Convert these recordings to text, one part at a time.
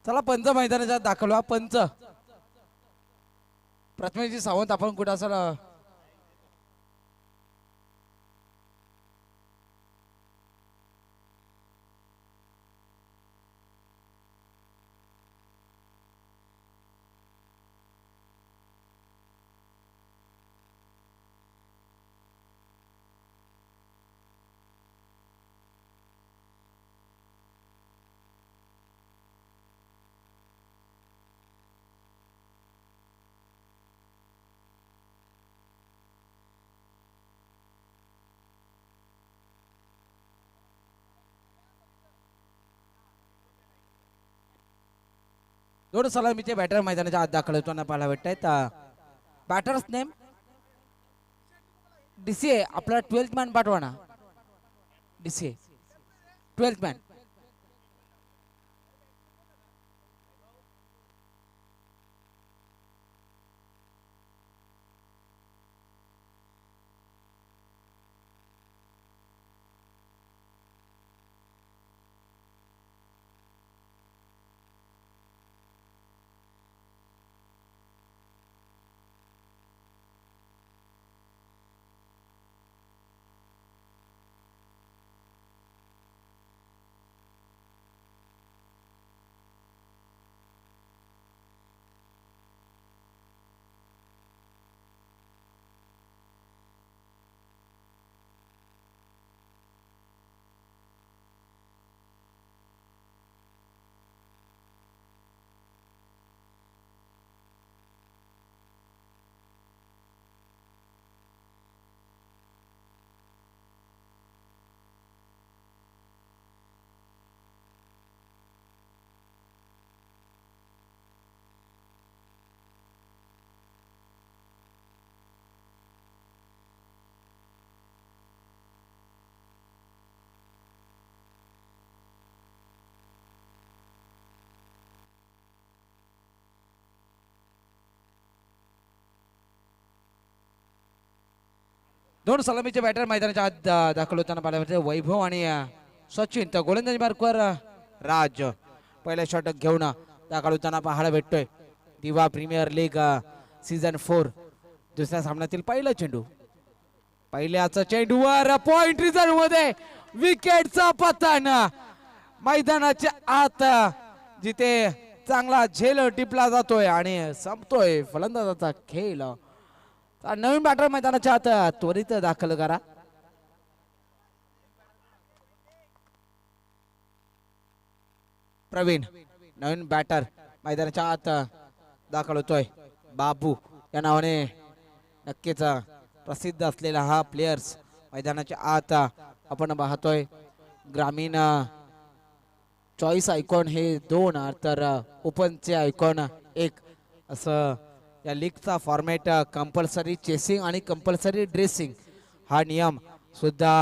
चला पंच मैदानाच्या दाखल पंच प्रथमेशजी सावंत आपण कुठं असाल दोन सलामीचे बॅटर मैदानाच्या आत दाखल होताना पाहायला भेटत आहेत बॅटर्स नेम डीसीए आपला 12th मॅन पाठवा ना डीसीए 12th मॅन दोन सलामीचे बॅटर मैदानाच्या आत दाखल होताना पाहायला भेटते वैभव आणि सचिन तर गोलंदाजी मार्कवर राज पहिला शॉट घेऊन दाखल होताना पाहायला भेटतोय दिवा प्रीमियर लीग सीझन 4 दुसऱ्या सामन्यातील पहिला चेंडू पहिल्याचा चेंडूवर पॉइंट रिझल्ट मध्ये विकेटचा पतन मैदानाच्या आत जिथे चांगला झेल टिपला जातोय आणि संपतोय फलंदाजाचा खेळ नवीन बॅटर मैदानाच्या आत त्वरित दाखल करा प्रवीण नवीन बॅटर मैदानाच्या आत दाखल होतोय बाबू या नावाने नक्कीच प्रसिद्ध असलेला हा प्लेयर्स मैदानाच्या आत आपण पाहतोय ग्रामीण चॉईस आयकॉन हे 2 तर ओपनचे आयकॉन 1 असं या लीगचा फॉर्मॅट कंपल्सरी चेसिंग आणि कंपल्सरी ड्रेसिंग हा नियम सुद्धा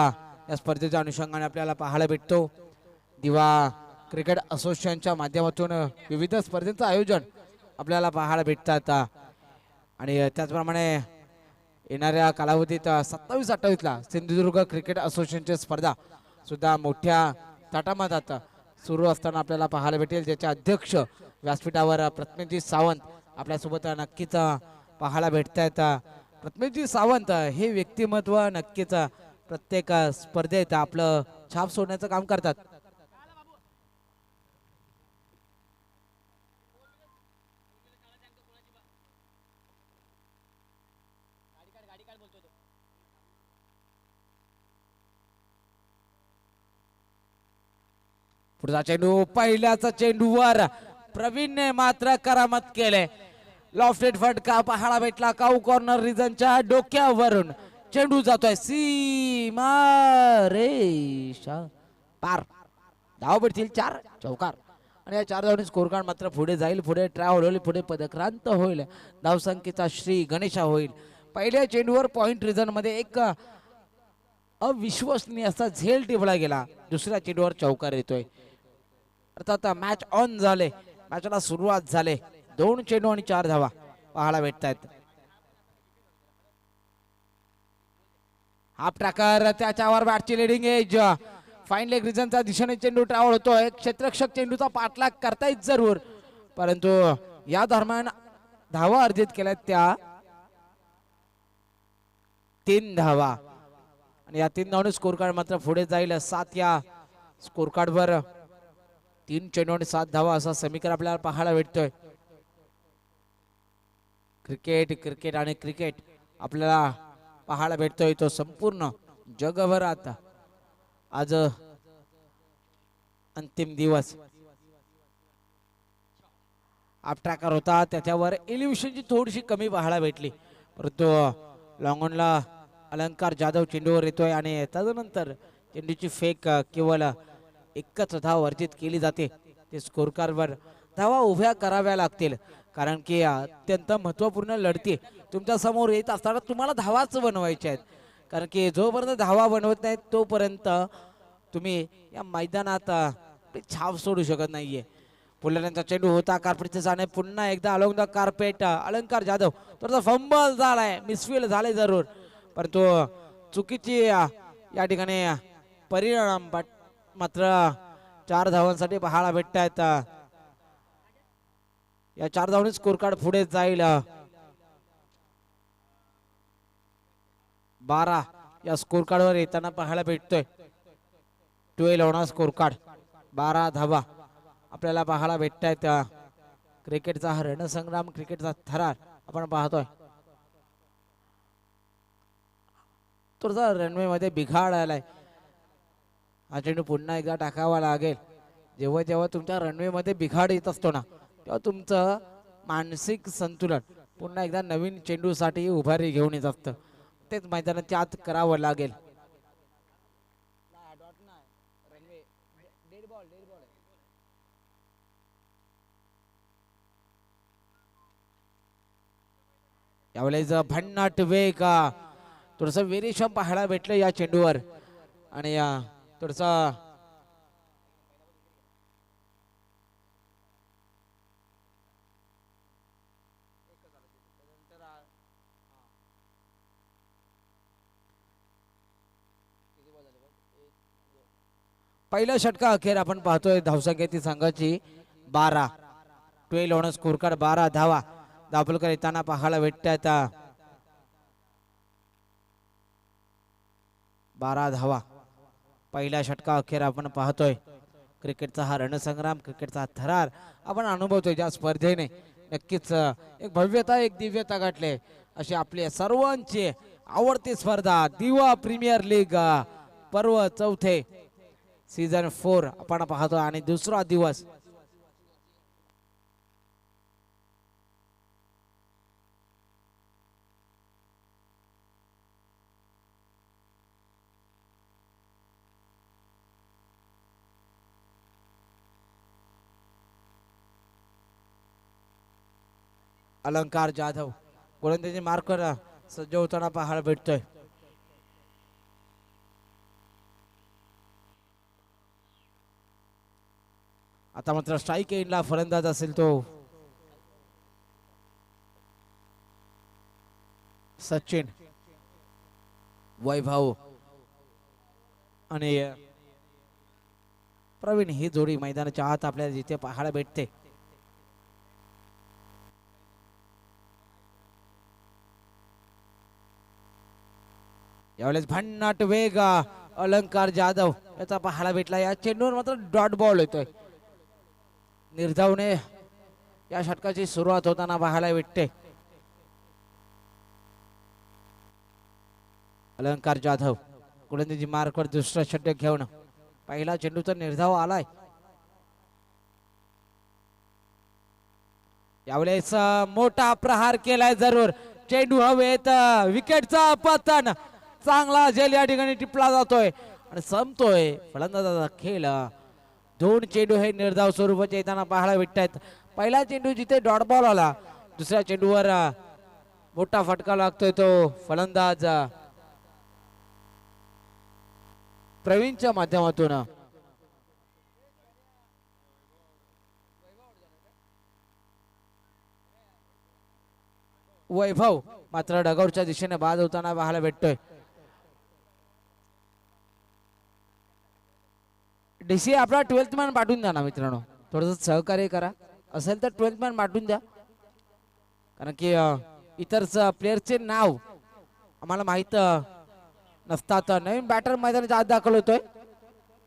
या स्पर्धेच्या अनुषंगाने आपल्याला पाहायला भेटतो दिवा क्रिकेट असोसिएशनच्या माध्यमातून विविध स्पर्धेचं आयोजन आपल्याला पाहायला भेटतात आणि त्याचप्रमाणे येणाऱ्या कालावधीत 27-28ला सिंधुदुर्ग क्रिकेट असोसिएशनची स्पर्धा सुद्धा मोठ्या थाटामाटात सुरू असताना आपल्याला पाहायला भेटेल ज्याचे अध्यक्ष व्यासपीठावर प्रथमेशजी सावंत आपल्यासोबत नक्कीच पाहायला भेटतायत प्रथमेशजी सावंत हे व्यक्तिमत्व नक्कीच प्रत्येक स्पर्धेत आपलं छाप सोडण्याचं काम करतात पुढचा चेंडू पहिल्याचा चेंडूवर प्रवीणने मात्र करामत केले लॉफ्टेड फटका पाहायला भेटला काऊ कॉर्नर रिजनच्या डोक्यावरून चेंडू जातोय सीमा रेषा पार धाव भेटतील 4 चौकार आणि या 4 धावांनी स्कोर कार्ड मात्र पुढे जाईल पुढे ट्रॅव्हल होईल पुढे पदक्रांत होईल धावसंख्येचा श्री गणेशा होईल पहिल्या चेंडूवर पॉइंट रिजन मध्ये एक अविश्वसनीय असा झेल टिपला गेला दुसऱ्या चेंडूवर चौकार येतोय अर्थात मॅच ऑन झाले मॅचला सुरुवात झाले 2 चेंडू आणि 4 धावा पाहायला भेटतायत हाफ ट्रॅकर त्याच्यावर बॅटची लिडिंग एज फाईन लेग रिजनच्या दिशेने चेंडू ट्रॅव्हल होतोय क्षेत्ररक्षक चेंडूचा पाठलाग करतायत जरूर परंतु या दरम्यान धावा अर्जित केल्या त्या 3 धावा आणि या 3 धावांनी स्कोर कार्ड मात्र पुढे जाईल 7 या स्कोर कार्ड वर 3 चेंडू आणि 7 धावा असा समीकरण आपल्याला पाहायला भेटतोय. क्रिकेट क्रिकेट आणि क्रिकेट आपल्याला पाहायला भेटतोय तो संपूर्ण जगभरात आज अंतिम दिवस. अपट्रॅकर होता त्याच्यावर एलिव्हेशनची थोडीशी कमी पाहायला भेटली, परंतु लॉंगॉनला अलंकार जाधव चेंडूवर येतोय आणि त्यानंतर चेंडूची फेक केवळ एकच धाव अर्जित केली जाते. ते स्कोर कार्डवर धावा उभ्या कराव्या लागतील, कारण की अत्यंत महत्वपूर्ण लढती तुमच्या समोर येत असताना तुम्हाला धावाच बनवायच्या आहेत. कारण की जोपर्यंत धावा बनवत नाहीत तोपर्यंत तुम्ही या मैदानात छाप सोडू शकत नाहीये. पुढल्यांचा चेंडू होता कार्पेटचे जाणे, पुन्हा एकदा अलॉंग द कार्पेट अलंकार जाधव तर फंबल झालाय, मिसफील झाले जरूर, परंतु चुकीची या ठिकाणी परिणाम मात्र 4 धावांसाठी पाहायला भेटत आहेत. या 4 धावांनी स्कोर कार्ड पुढे जाईल. 12 या स्कोर कार्ड वर येताना पाहायला भेटतोय. 12 होणार स्कोर कार्ड, 12 धावा आपल्याला पाहायला भेटत आहेत. क्रिकेटचा हा रणसंग्राम, क्रिकेटचा थरार आपण पाहतोय. थोडासा रनवे मध्ये बिघाड आलाय, हा चेंडू पुन्हा एकदा टाकावा लागेल. जेव्हा जेव्हा तुमच्या रनवे मध्ये बिघाड येत असतो ना, तेव्हा तुमचं मानसिक संतुलन पुन्हा एकदा नवीन चेंडूसाठी उभारी घेऊन येत असतं. तेच मैदानाच्या आत करावं लागेल. यावेळेस भन्नाट वेग, थोडस व्हेरिएशन पाहायला भेटलं या चेंडूवर आणि थोडसा पहिला षटका अखेर आपण पाहतोय. धावसंख्या संघाची 12, 12 होणं स्कोर कार्ड, 12 धावा दाखल येताना पाहायला भेटतात. 12 धावा पहिल्या षटका अखेर आपण पाहतोय. क्रिकेटचा हा रणसंग्राम, क्रिकेटचा थरार आपण अनुभवतोय. ज्या स्पर्धेने नक्कीच एक भव्यता, एक दिव्यता गाठले अशी आपली सर्वांची आवडती स्पर्धा दिवा प्रीमियर लीग पर्व 4 सीझन 4 आपण पाहतो आणि दुसरा दिवस. अलंकार जाधव गोलंदाजी मार्कर सज्ज होताना पाहायला भेटतोय. आता मात्र स्ट्राईक एंडला फलंदाज असेल तो सचिन, वैभव आणि प्रवीण ही जोडी मैदानाच्या आत आपल्याला जिथे पाहायला भेटते. यावेळेस भन्नाट वेग अलंकार जाधव याचा पाहायला भेटला. या चेंडूवर मात्र डॉट बॉल येतोय. निर्धावने या षटकाची सुरुवात होताना पाहायला भेटते. अलंकार जाधव गोलंदाजी मार्कवर दुसरा षटक घेऊन पहिला चेंडूचा निर्धाव आलाय. यावेळेस मोठा प्रहार केलाय जरूर. चेंडू हवेत, विकेटचा पतन चांगला झेल या ठिकाणी टिपला जातोय आणि संपतोय फलंदाजाचा खेळ. 2 चेंडू हे निर्धाव स्वरूपाचे येताना पाहायला भेटतात. पहिला चेंडू जिथे डॉट बॉल आला, दुसऱ्या चेंडूवर मोठा फटका लागतोय तो फलंदाज प्रवीणच्या माध्यमातून. वैभव मात्र डगआउटच्या दिशेने बाद होताना पाहायला भेटतोय. डीसी आपला 12th मॅन पाठवून द्या ना मित्रांनो, थोडस सहकार्य करा. असेल तर 12th मॅन पाठवून द्या, कारण की इतर प्लेयरचे नाव आम्हाला माहित नसतात. नवीन बॅटर मैदानाच्या आत दाखल होतोय.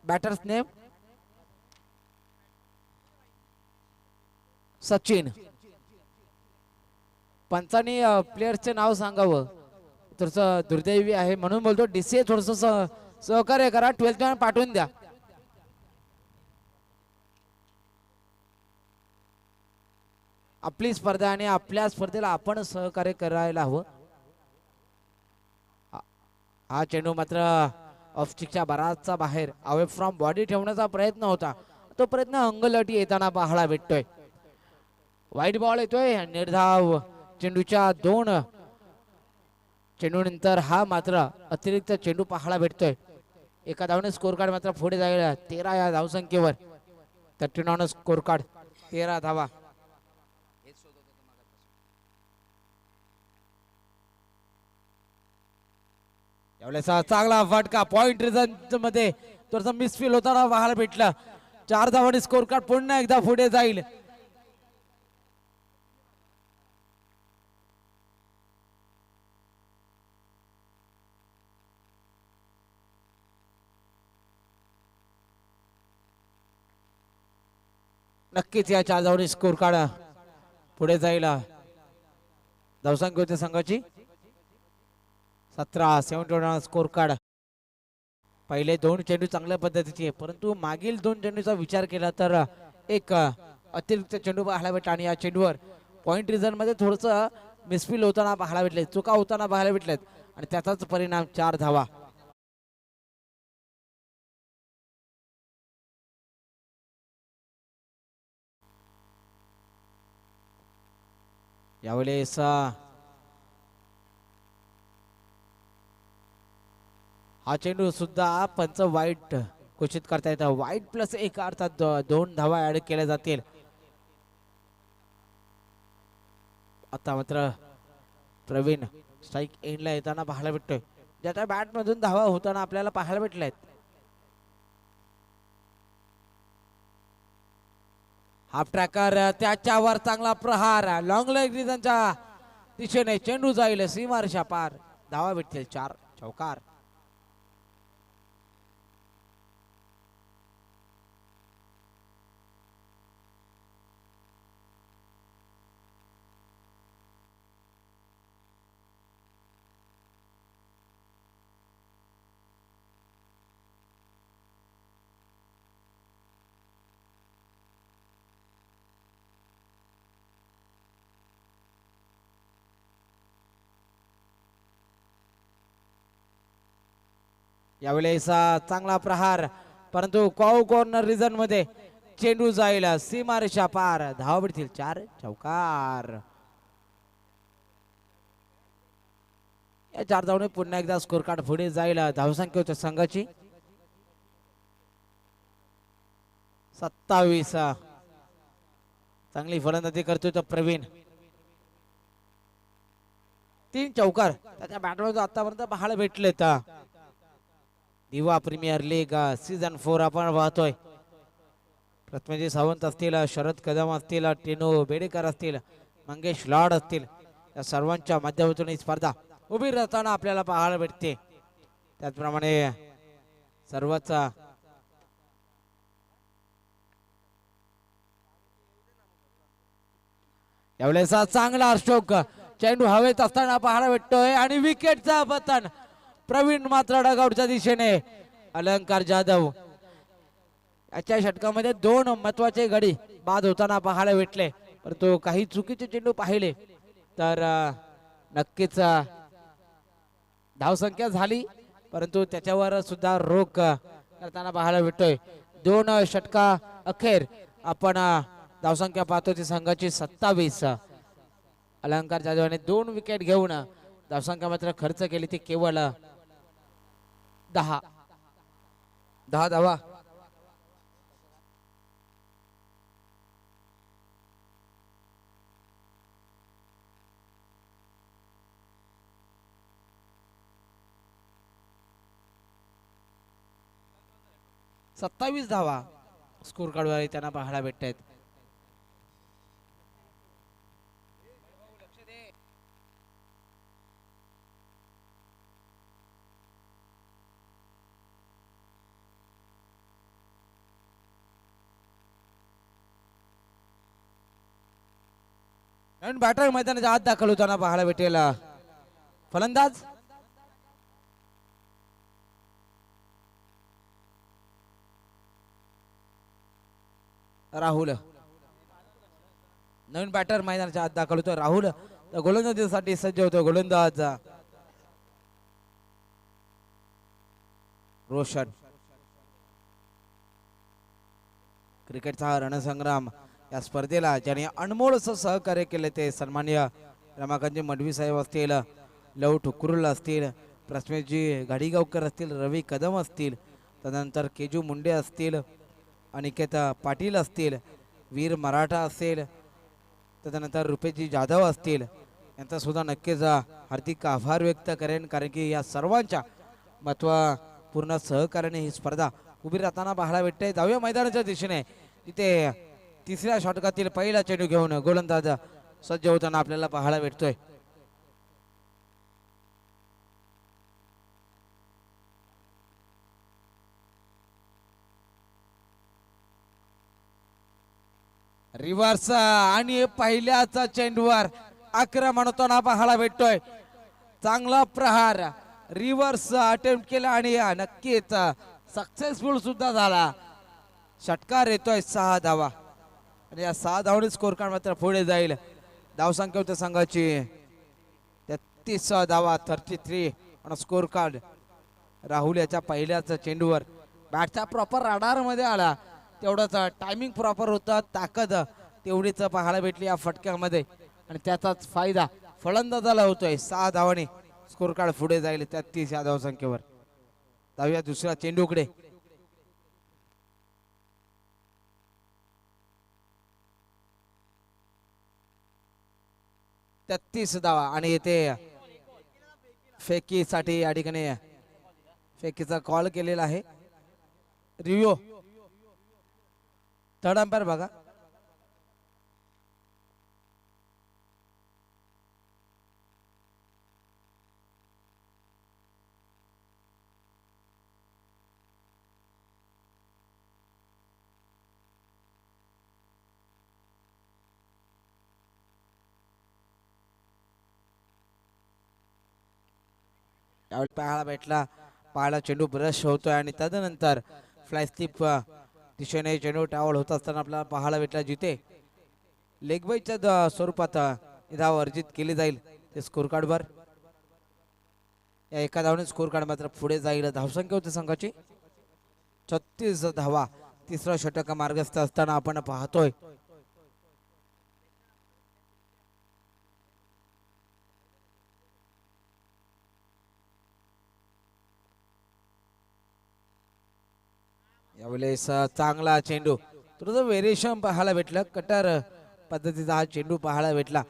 Batter's name Sachin. पंचांनी प्लेयरचे नाव सांगावं थोडस दुर्दैवी आहे, म्हणून बोलतो डीसीए थोडस सहकार्य करा, 12th मॅन पाठवून द्या. आपली स्पर्धा आणि आपल्या स्पर्धेला आपण सहकार्य करायला हवं. हा चेंडू मात्र ऑफस्टिकच्या बराचसा बाहेर अवे फ्रॉम बॉडी ठेवण्याचा प्रयत्न होता, तो प्रयत्न अंगलटी येताना पाहायला भेटतोय. वाईट बॉल येतोय निर्धाव चेंडूच्या 2 चेंडूनंतर हा मात्र अतिरिक्त चेंडू पाहायला भेटतोय. एका धावने स्कोर कार्ड मात्र पुढे जाईल 13 या धावसंख्येवर. 13 स्कोर कार्ड, 13 धावा. यावेळेस चांगला फटका पॉइंट रिझन मध्ये थोडासा मिसफील होताना पाहायला भेटला. 4 धावांनी स्कोर कार्ड पुन्हा एकदा पुढे जाईल. नक्कीच या 4 धावांनी स्कोर कार्ड पुढे जाईल. धावसंख्या होते संघाची 17. 17 स्कोर कार्ड. पहिले 2 चेंडू चांगल्या पद्धतीचे, परंतु मागील 2 चेंडूचा विचार केला तर एक अतिरिक्त चेंडू पाहायला भेटला आणि या चेंडूवर पॉइंट रिझन मध्ये थोडस मिसफील होताना पाहायला भेटले, चुका होताना पाहायला भेटलेत आणि त्याचाच परिणाम 4 धावा. यावेळेस हा चेंडू सुद्धा पंच वाईट घोषित करता येतं. वाईट प्लस 1 अर्थात 2 धावा ऍड केल्या जातील. आता मात्र प्रवीण स्ट्राईक एंडला येताना पाहायला भेटतोय, ज्याच्या बॅट मधून धावा होताना आपल्याला पाहायला भेटल्यात. हाफ ट्रॅकर त्याच्यावर चांगला प्रहार, लॉंग लेग रिझनच्या दिशेने चेंडू जाईल सीमारेषा पार. धावा भेटतील 4. चौकार. यावेळेस चांगला प्रहार, परंतु कॉर्नर रिझन मध्ये चेंडू जाईल सीमारेषा पार. धावा भेटतील 4. चौकार. या 4 धावने पुन्हा एकदा स्कोर कार्ड पुढे जाईल. धावसंख्या होत्या संघाची 27. चांगली फलंदाजी करतोय तो प्रवीण. 3 चौकार त्याच्या बॅटवर आतापर्यंत पाहायला भेटलेत. दिवा प्रीमियर लीग सीझन 4 आपण पाहतोय. प्रथमेश सावंत असतील, शरद कदम असतील, टिनू बेडेकर असतील, मंगेश लॉड असतील, या सर्वांच्या माध्यमातून ही स्पर्धा उभी राहताना आपल्याला पाहायला भेटते. त्याचप्रमाणे सर्वच यावेळेस चांगला स्ट्रोक चेंडू हवेत असताना पाहायला भेटतोय आणि विकेटचा पतन. प्रवीण मात्र डगआउटच्या दिशेने. अलंकार जाधव याच्या षटकामध्ये 2 महत्वाचे गडी बाद होताना पाहायला भेटले, परंतु काही चुकीचे चेंडू पाहिले तर नक्कीच धावसंख्या झाली, परंतु त्याच्यावर सुद्धा रोख करताना पाहायला भेटतोय. 2 षटका अखेर आपण धावसंख्या पाहतो ती संघाची 27. अलंकार जाधवने 2 विकेट घेऊन धावसंख्या मात्र खर्च केली ती केवळ 10 धावा. सत्तावीस धावा स्कोर कार्डवर त्यांना पाहायला भेटत आहेत. नवीन बॅटर मैदानाच्या आत दाखल होताना पाहायला भेटेल फलंदाज राहुल. नवीन बॅटर मैदानाच्या आत दाखल होतो राहुल. गोलंदाजीसाठी सज्ज होतो गोलंदाज रोशन. क्रिकेटचा हा रणसंग्राम या स्पर्धेला ज्याने अनमोल असं सहकार्य केले ते सन्माननीय रमाकांतजी मडवी साहेब असतील, लव ठुकुरुल असतील, प्रश्मेशजी गाडीगावकर असतील, रवी कदम असतील, तदनंतर केजू मुंडे असतील, अनिकेत पाटील असतील, वीर मराठा असेल, तदनंतर रुपेशजी जाधव असतील, यांचा सुद्धा नक्कीच हार्दिक आभार व्यक्त करेन, कारण की या सर्वांच्या महत्त्वपूर्ण सहकार्याने ही स्पर्धा उभी राहताना पाहायला भेटते. जाऊया मैदानाच्या दिशेने, तिथे तिसऱ्या षटकातील पहिला चेंडू घेऊन गोलंदाज सज्ज होताना आपल्याला पाहायला भेटतोय. रिव्हर्स आणि पहिल्याचा चेंडूवर आक्रमण होताना पाहायला भेटतोय. चांगला प्रहार रिव्हर्स अटेम्प्ट केला आणि नक्कीच सक्सेसफुल सुद्धा झाला. षटकार येतोय 6 धावा आणि या 6 धावांनी स्कोर कार्ड मात्र पुढे जाईल. धावसंख्या होते संघाची 33 धावा 33 आणि स्कोर कार्ड राहुल याच्या पहिल्याच चेंडूवर बॅटचा प्रॉपर राडार मध्ये आला, तेवढंच टायमिंग प्रॉपर होतं, ताकद तेवढीच पाहायला भेटली या फटक्यामध्ये आणि त्याचाच फायदा फलंदाजाला होतोय. 6 धावांनी स्कोर कार्ड पुढे जाईल 33 या धावसंख्येवर. जाऊया दुसऱ्या चेंडूकडे. 33 धावा आणि येथे फेकीसाठी या ठिकाणी फेकीचा कॉल केलेला आहे. रिव्ह्यू थर्ड अंपायर बघा. त्यावेळी पाहायला भेटला, पाहायला चेंडू ब्रश होतोय आणि तदनंतर फ्लाय स्लिप दिशेने चेंडू टावल होत असताना आपल्याला पाहायला भेटला, जिथे लेगबाईच्या स्वरूपात धाव अर्जित केली जाईल ते स्कोर कार्डवर. या एका धावने स्कोर कार्ड मात्र पुढे जाईल. धावसंख्या होती संघाची 36 धावा. तिसरा षटक मार्गस्थ असताना आपण पाहतोय. यावेळेस चांगला चेंडू, थोडंसं व्हेरिएशन पाहायला भेटलं. कटर पद्धतीचा हा चेंडू पाहायला भेटला,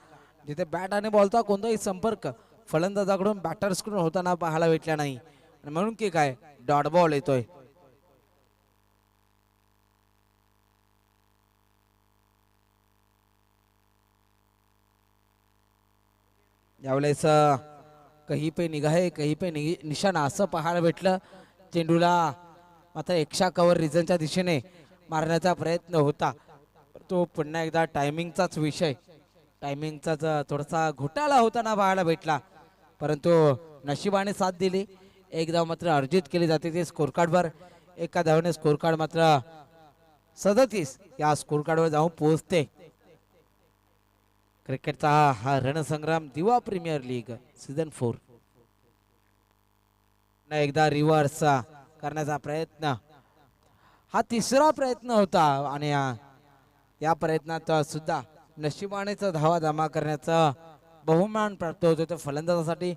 जिथे बॅट आणि बॉलचा कोणताही संपर्क फलंदाजाकडून बॅटर्सकडून होताना पाहायला भेटला नाही, आणि म्हणून की काय डॉट बॉल येतोय. यावेळेस कहीं पे निगाहे कहीं पे निशाणा असं पाहायला भेटलं. चेंडूला मात्र एक्शा कव्हर रिझनच्या दिशेने मारण्याचा प्रयत्न होता, तो पुन्हा एकदा टायमिंगचाच विषय, टायमिंगचाच थोडासा घोटाळा होताना पाहायला भेटला, परंतु नशिबाने साथ दिली. एक धाव मात्र अर्जित केली जाते ते स्कोर कार्डवर. एका धावने स्कोर कार्ड मात्र 37 या स्कोर कार्डवर जाऊन पोहोचते. क्रिकेटचा हा रणसंग्राम दिवा प्रीमियर लीग सीझन 4 एकदा रिव्हर्स करण्याचा प्रयत्न, हा तिसरा प्रयत्न होता आणि या प्रयत्नात सुद्धा नशिबानेच धावा जमा करण्याचा बहुमान प्राप्त होतो. तर फलंदाजासाठी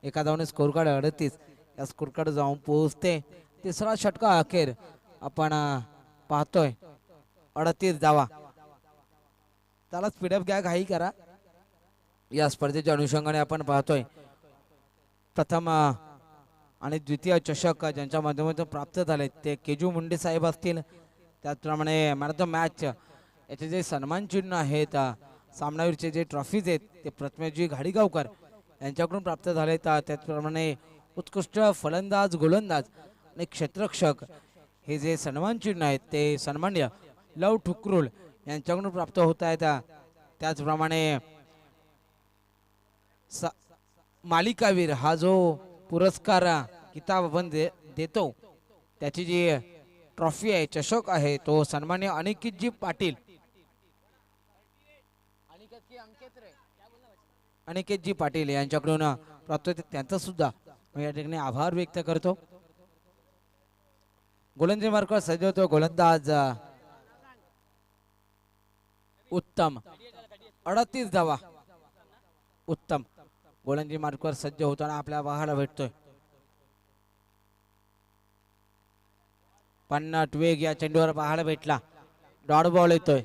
एका धावने स्कोर कार्ड 38 या स्कोर कार्ड जाऊन पोहोचते. तिसरा षटका अखेर आपण पाहतोय 38 धावा. त्याला स्पीडअप घ्या, घाई करा. या स्पर्धेच्या अनुषंगाने आपण पाहतोय प्रथम आणि द्वितीय चषक ज्यांच्या माध्यमातून प्राप्त झाले ते केजू मुंडे साहेब असतील, त्याचप्रमाणे मॅन ऑफ द मॅच याचे जे सन्मान चिन्ह आहेत, सामनावीरचे जे ट्रॉफीज आहेत ते प्रथमेशजी घाडीगावकर यांच्याकडून प्राप्त झाले. त्याचप्रमाणे उत्कृष्ट फलंदाज, गोलंदाज आणि क्षेत्ररक्षक हे जे सन्मान चिन्ह आहेत ते सन्मान्य लव ठुकरुल यांच्याकडून प्राप्त होत आहेत. त्याचप्रमाणे 5 मालिकावीर हा जो पुरस्कार किताब आपण देतो त्याची जी ट्रॉफी आहे चषक आहे तो सन्मान्य अनिकेतजी पाटील अनिकेतजी पाटील यांच्याकडून प्राप्त त्यांचा सुद्धा या ठिकाणी आभार व्यक्त करतो. गोलंदाजी मार्कवर सज्ज होतो गोलंदाज उत्तम 38 धावा उत्तम गोलंदाजी मार्कवर सज्ज होताना आपल्याला पाहायला भेटतोय. पन्नाट वेग या चेंडूवर पाहायला भेटला. डॉट बॉल येतोय.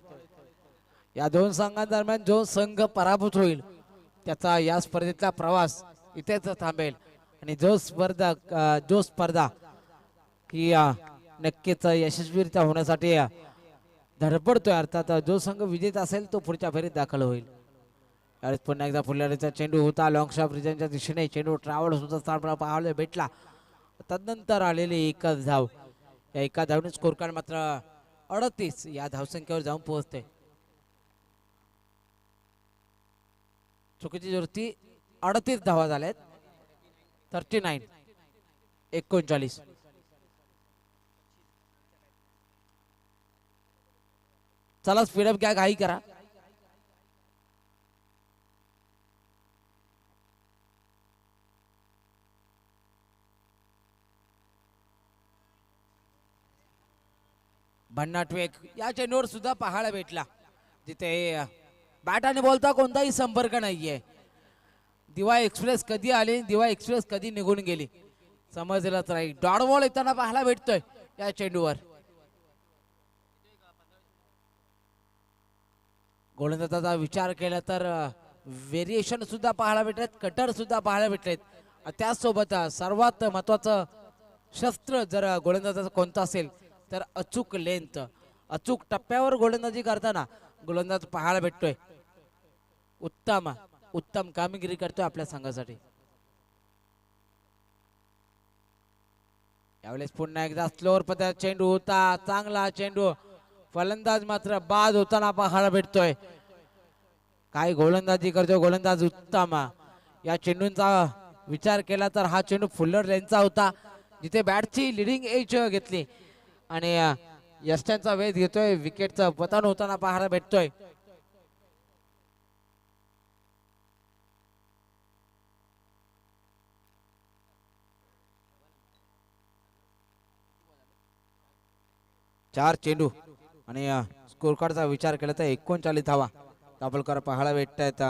या दोन संघांदरम्यान जो संघ पराभूत होईल त्याचा या स्पर्धेतला प्रवास इथेच थांबेल आणि जो स्पर्धा ही नक्कीच यशस्वीरित्या होण्यासाठी धडपडतोय. अर्थात जो संघ विजेता असेल तो पुढच्या फेरीत दाखल होईल. यावेळेस पुन्हा एकदा फुलऱ्याचा चेंडू होता. लॉंग शॉट रिजनच्या दिशेने चेंडू ट्रॅव्हल होता पाहायला भेटला. तदनंतर आलेली एकच धाव. या एका धावने स्कोर कार्ड मात्र 38 या धावसंख्येवर जाऊन पोहोचते. चुकीची जुळती 38 धावा झाल्यात. 39 चला स्पीडअप घ्या घाई करा. भन्नाट वेग या चेंडूवर सुद्धा पाहायला भेटला जिथे बॅट आणि बॉलचा कोणताही संपर्क नाहीये. दिवा एक्सप्रेस कधी आली दिवा एक्सप्रेस कधी निघून गेली समजलंच नाही. डॉट बॉल येताना पाहायला भेटतोय या चेंडूवर. गोलंदाजाचा विचार केला तर व्हेरिएशन सुद्धा पाहायला भेटत कटर सुद्धा पाहायला भेटलेत. त्याचसोबत सर्वात महत्वाचं शस्त्र जर गोलंदाजाचं कोणतं असेल तर अचूक लेंथ. अचूक टप्प्यावर गोलंदाजी करताना गोलंदाज पाहायला भेटतोय. उत्तम कामगिरी करतोय आपल्या संघासाठी. यावेळेस पुन्हा एकदा स्लोअर पद्धत चेंडू होता. चांगला चेंडू फलंदाज मात्र बाद होताना पाहायला भेटतोय. काय गोलंदाजी करतोय गोलंदाज उत्तम. या चेंडूंचा विचार केला तर हा चेंडू फुल्लर लेनचा होता जिथे बॅटची लिडिंग एज घेतली आणि यष्ट्यांचा वेध घेतोय. विकेटचं पतन होताना पाहायला भेटतोय. चार चेंडू आणि स्कोर कार्डचा विचार केला तर 39 धावा दाभोलकर पाहायला भेटत आहेत.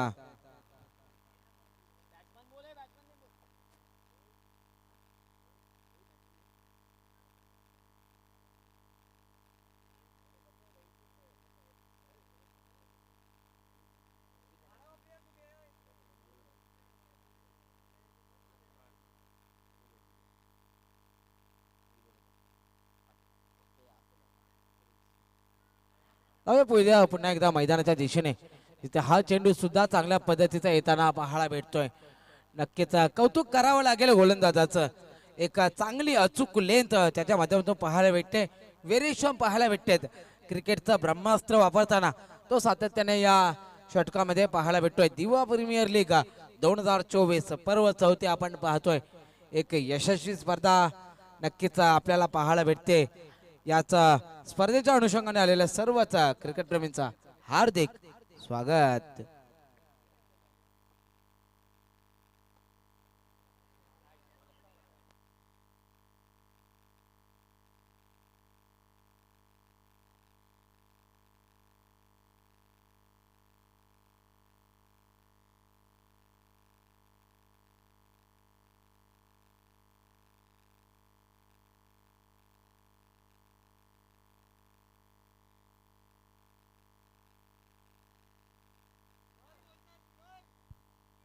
पुन्हा एकदा मैदानाच्या दिशेने तिथे हा चेंडू सुद्धा चांगल्या पद्धतीचा येताना पाहायला भेटतोय. नक्कीच कौतुक करावं लागेल गोलंदाजाचं. एक चांगली अचूक लेंथ त्याच्या माध्यमातून पाहायला भेटते. व्हेरिएशन पाहायला भेटते. क्रिकेटचं ब्रह्मास्त्र वापरताना तो सातत्याने या षटकामध्ये पाहायला भेटतोय. दिवा प्रीमियर लीग 2024 पर्व 4 आपण पाहतोय. एक यशस्वी स्पर्धा नक्कीच आपल्याला पाहायला भेटते. याचा स्पर्धेच्या अनुषंगाने आलेल्या सर्वच क्रिकेट प्रेमींचा हार्दिक स्वागत.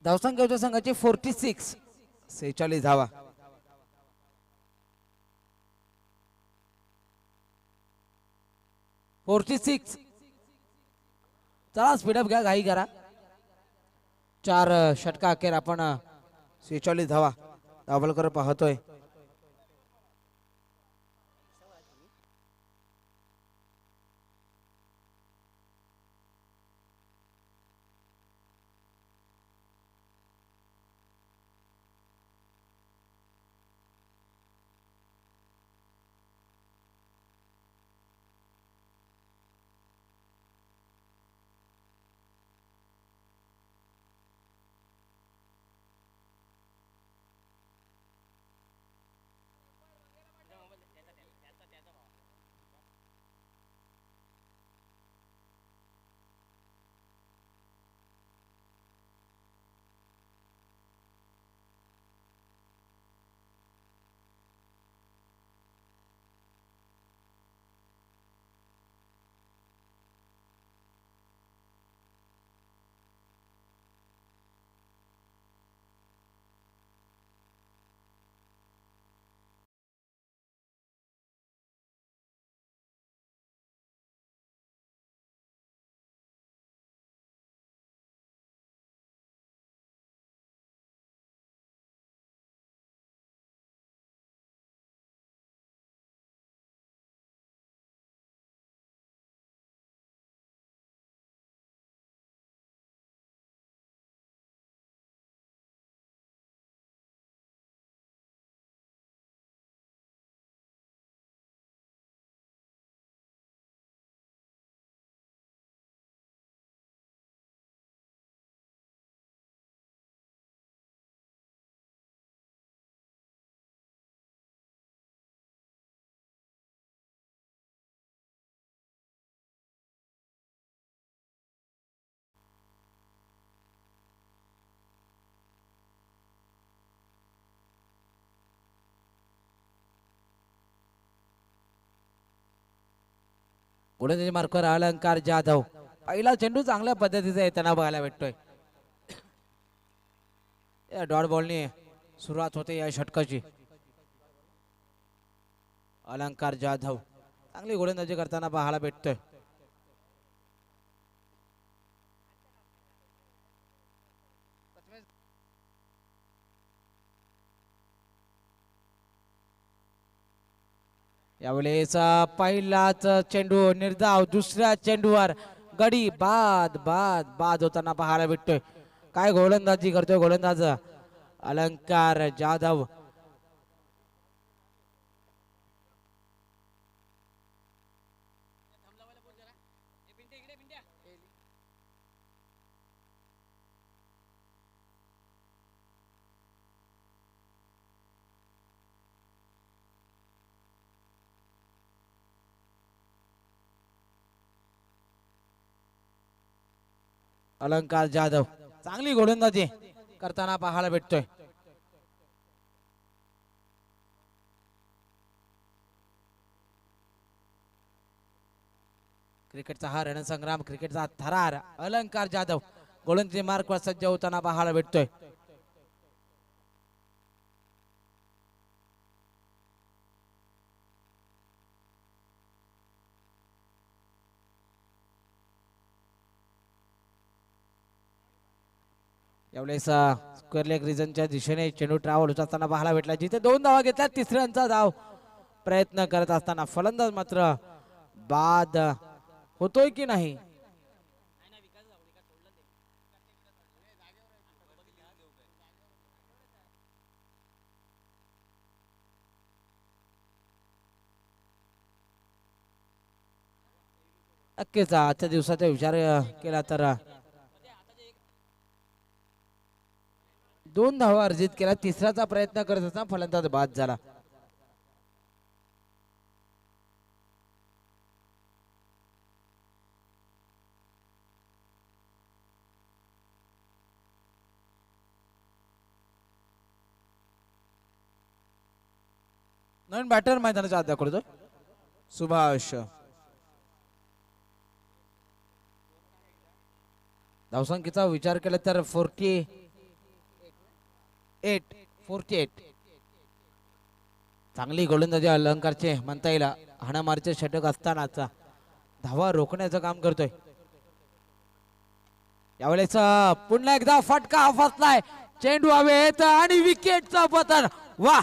धावसंख्या संघाची 46 धावा. चला स्पीडअप घ्या घाई करा. 4 षटका अखेर आपण 46 धावा दाभोलकर पाहतोय. गोलंदाजी मार्कवर अलंकार जाधव. पहिला चेंडू चांगल्या पद्धतीचा येताना बघायला भेटतोय. डॉट बॉलने सुरुवात होते या षटकाची. अलंकार जाधव चांगली गोलंदाजी करताना पाहायला भेटतोय. यावेळेस पहिलाच चेंडू निर्धाव. दुसऱ्या चेंडूवर गडी बाद बाद बाद होताना पाहायला भेटतोय. काय गोलंदाजी करतोय गोलंदाज अलंकार जाधव. अलंकार जाधव चांगली गोलंदाजी करताना पाहायला भेटतोय. क्रिकेटचा हा रणसंग्राम, क्रिकेटचा थरार अलंकार जाधव गोलंदाजी मार्कवर सज्ज होताना पाहायला भेटतोय. यावेळेस स्क्वेअर लेग रिजनच्या दिशेने चेंडू ट्रॅव्हल होत असताना पाहायला भेटला. जिथे 2 धावा घेतल्या तिसऱ्यांचा धाव प्रयत्न करत असताना फलंदाज मात्र बाद होतोय की नाही. नक्कीच आजच्या दिवसाचा विचार केला तर 2 धावा अर्जित केला. तिसऱ्याचा प्रयत्न करत असताना फलंदाज बाद झाला. नवीन बॅटर मैदानाच्या आत दाखवतो सुभाष. धावसंख्येचा विचार केला तर 48. चांगली गोलंदाजी अलंकारचे म्हणता येईल. हाणामारीचे षटक असतानाचा धावा रोखण्याचं काम करतोय. यावेळेस पुन्हा एकदा फटका फसलाय. चेंडू हवेत आणि विकेटचं पतन. वा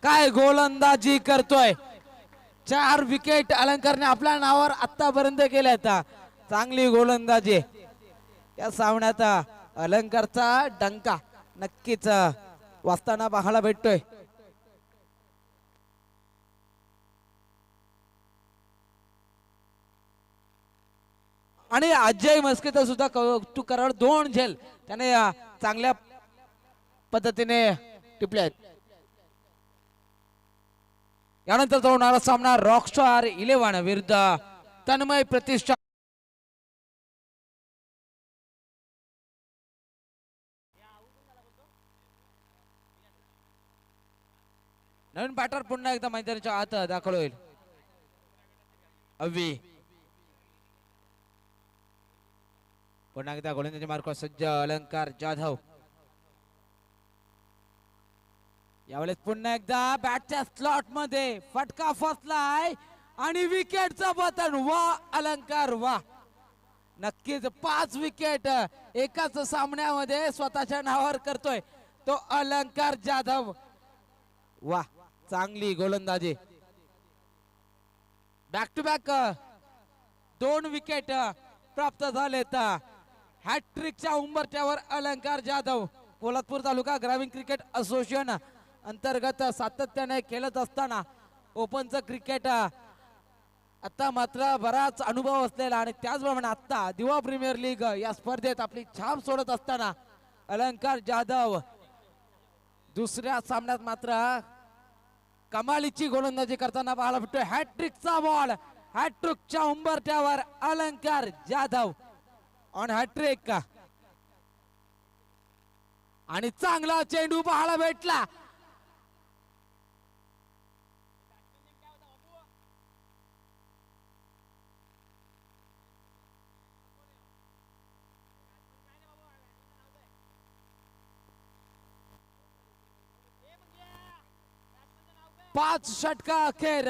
काय गोलंदाजी करतोय. 4 विकेट अलंकारने आपल्या नावावर आतापर्यंत केल्यात. चांगली गोलंदाजी या सामन्यात अलंकारचा डंका नक्कीच वाजताना पाहायला भेटतोय. आणि अजय मस्केचा सुद्धा कौतुक करावं. 2 झेल त्याने चांगल्या पद्धतीने टिपले आहेत. यानंतर होणारा सामना रॉकस्टार 11 विरुद्ध तन्मय प्रतिष्ठा. नवीन बॅटर पुन्हा एकदा मैदानाच्या आत दाखल होईल. अव्वी पुन्हा एकदा गोलंदाजी मार्कवर सज्ज अलंकार जाधव. यावेळेस पुन्हा एकदा बॅटच्या स्लॉट मध्ये फटका फसलाय आणि विकेटचं पतन. वा अलंकार वा. नक्कीच 5 विकेट एकाच सामन्यामध्ये स्वतःच्या नावावर करतोय तो अलंकार जाधव. वा चांगली गोलंदाजी. बॅक टू बॅक 2 विकेट प्राप्त झालेत. हॅट्रिकच्या उंबरठ्यावर अलंकार जाधव. पोलादपूर तालुका ग्रामीण क्रिकेट असोसिएशन अंतर्गत सातत्याने खेळत असताना ओपनचं क्रिकेट आता मात्र बराच अनुभव असलेला आणि त्याचप्रमाणे आता दिवा प्रीमियर लीग या स्पर्धेत आपली छाप सोडत असताना अलंकार जाधव दुसऱ्या सामन्यात मात्र कमालीची गोलंदाजी करताना पाहायला भेटतोय. हॅट्रिकचा बॉल हॅट्रिकच्या उंबरठ्यावर अलंकार जाधव ऑन हॅट्रिक. आणि चांगला चेंडू पाहायला भेटला. 5 षटका अखेर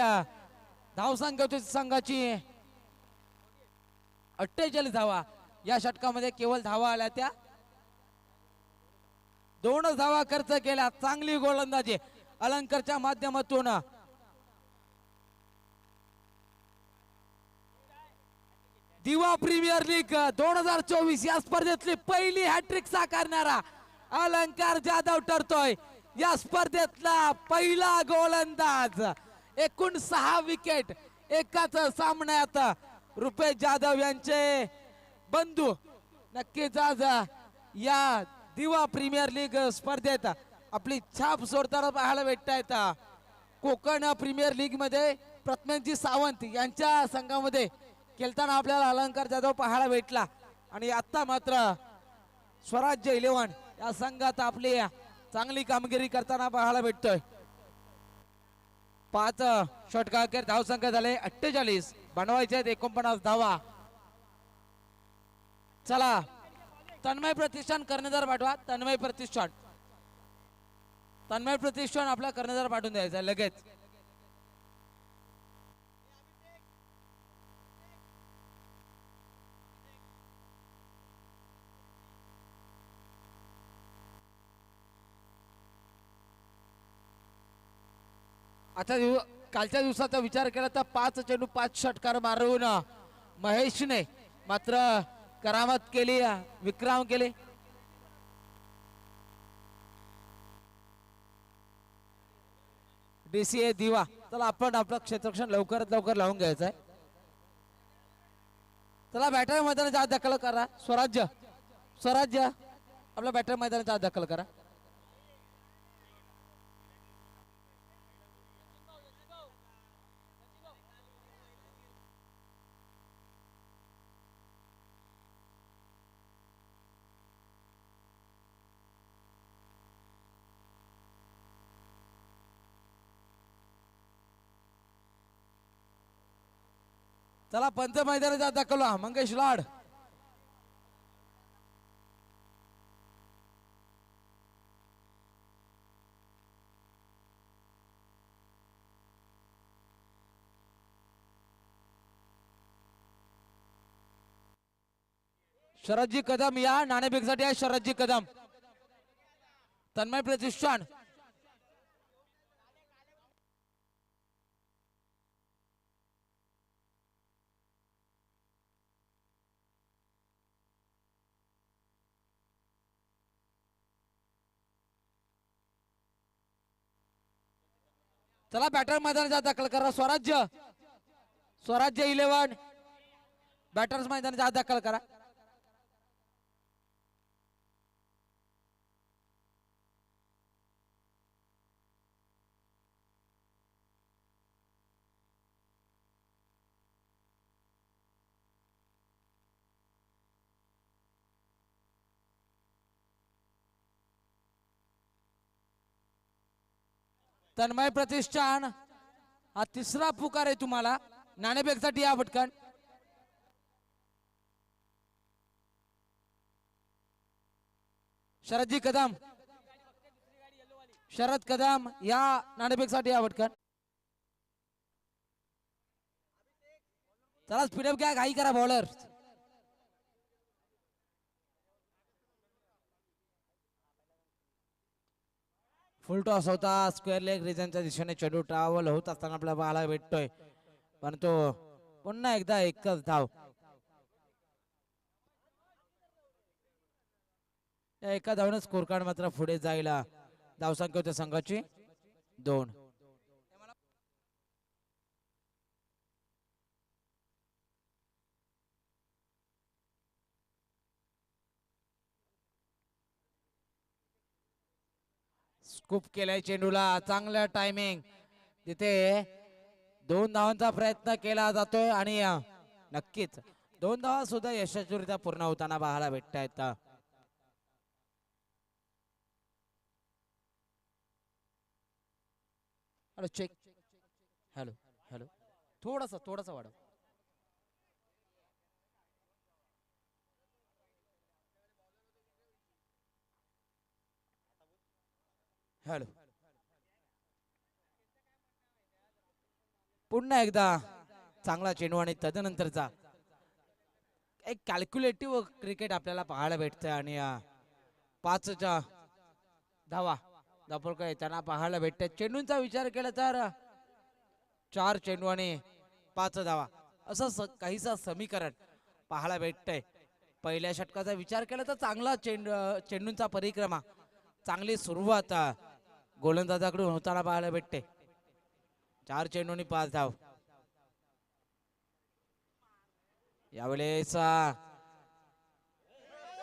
संघाची 48 धावा. या षटकामध्ये केवळ धावा आल्या त्या 2 धावा खर्च केल्या. चांगली गोलंदाजी अलंकारच्या माध्यमातून. दिवा प्रीमियर लीग 2024 या स्पर्धेतली पहिली हॅट्रिक साकारणारा अलंकार जाधव ठरतोय या स्पर्धेतला पहिला गोलंदाज. एकूण 6 विकेट एकाच सामन्यात. रुपेश जाधव यांचे बंधू नक्कीच आज या दिवा प्रीमियर लीग स्पर्धेत आपली छाप सोडताना पाहायला भेटतायत. कोकण प्रीमियर लीग मध्ये प्रथमेशजी सावंत यांच्या संघामध्ये खेळताना आपल्याला अलंकार जाधव पाहायला भेटला आणि आता मात्र स्वराज्य 11 या संघात आपली चांगली कामगिरी करताना पाहायला भेटतोय. 5 षटका अखेर धावसंख्या झाले 48. बनवायचे आहेत 49 धावा. चला तन्मय प्रतिष्ठान कर्णधार पाठवा. तन्मय प्रतिष्ठान आपला कर्णधार पाठवून द्यायचा लगेच. आता कालच्या दिवसाचा विचार केला तर 5 चेंडू 5 षटकार मारून महेशने मात्र करामत केली, विक्रम केले. DCA दिवा. चला आपण आपलं क्षेत्ररक्षण लवकरात लवकर लावून घ्यायचं आहे. चला बॅटर मैदानाच्या आत दाखल करा. स्वराज्य आपल्या बॅटर मैदानाच्या आत दाखल करा. चला पंच मैदानाच्या दाखल मंगेश लाड. शरदजी कदम या नाणेफेकसाठी आहे. शरदजी कदम. तन्मय प्रतिष्ठान. चला बॅटर मैदानाच्या दाखल करा. स्वराज्य 11 बॅटर्स मैदानाच्या आत दाखल करा. तन्मय प्रतिष्ठान हा तिसरा पुकार आहे तुम्हाला. नाणेफेकसाठी या पटकन. शरद कदम या नाणेफेकसाठी या पटकन. चला स्पीडअप घ्या, घाई करा बॉलर. फुल टॉस होता. स्क्वेअर लेग रिजनच्या दिशेने चेंडू ट्रॅव्हल होत असताना आपल्याला पाहायला भेटतोय, परंतु पुन्हा एकदा एकच धाव. एका धावने स्कोर कार्ड मात्र पुढे जायला. धावसंख्या होत्या संघाची 2. स्कूप केलाय चेंडूला. चांगला टायमिंग. तिथे 2 धावांचा प्रयत्न केला जातोय आणि नक्कीच 2 धावा सुद्धा यशस्वीरित्या पूर्ण होताना पाहायला भेटतायत. Hello check. हॅलो हॅलो थोडासा वाढव. हॅलो पुन्हा एकदा चांगला चेंडू आणि तदनंतरचा एक कॅल्क्युलेटिव्ह क्रिकेट आपल्याला पाहायला भेटतं आणि 5च्या धावा दापोरकर येताना पाहायला भेटते. चेंडूंचा विचार केला तर 4 चेंडू आणि 5 धावा असं काहीसा समीकरण पाहायला भेटतंय. पहिल्या षटकाचा विचार केला तर चांगला चेंडूंचा परिक्रमा, चांगली सुरुवात गोलंदाजाकडून होताना पाहायला भेटते. 4 चेंडू आणि 5 धाव. यावेळेस